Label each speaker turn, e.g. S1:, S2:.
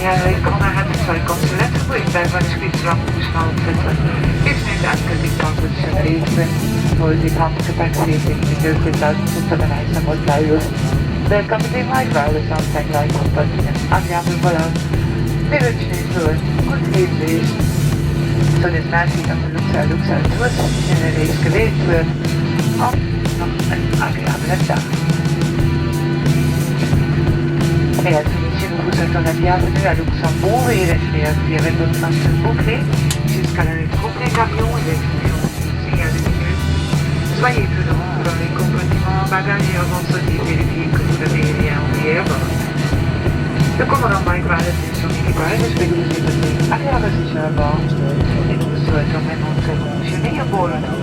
S1: Ja, ik kon naar het twee consulenten voor ik ben van de schietslag gestaan zitten. Is niet uitgeliefd het zijn leven. Voor die handgepäck zit ik die deur is uit tot de reis moet luien. Welkom in my world something like but andiamo in volant. Village is good. Good evening. So this magic of the looks out to us in the race gewählt wird. Auf noch ein agreeabler Tag. Et la Tunisienne vous souhaite la bienvenue à Luxembourg et restez attirés de votre bouclée jusqu'à la complet avion et l'expérience ici à 2 minutes. Soyez prudents dans les compartiments bagages et avant de vérifier que vous n'avez rien oublié à bord. Le commandant Mike va laisser son équipage, espère que vous êtes agréable à bord et nous souhaitons maintenant très bon chemin à bord.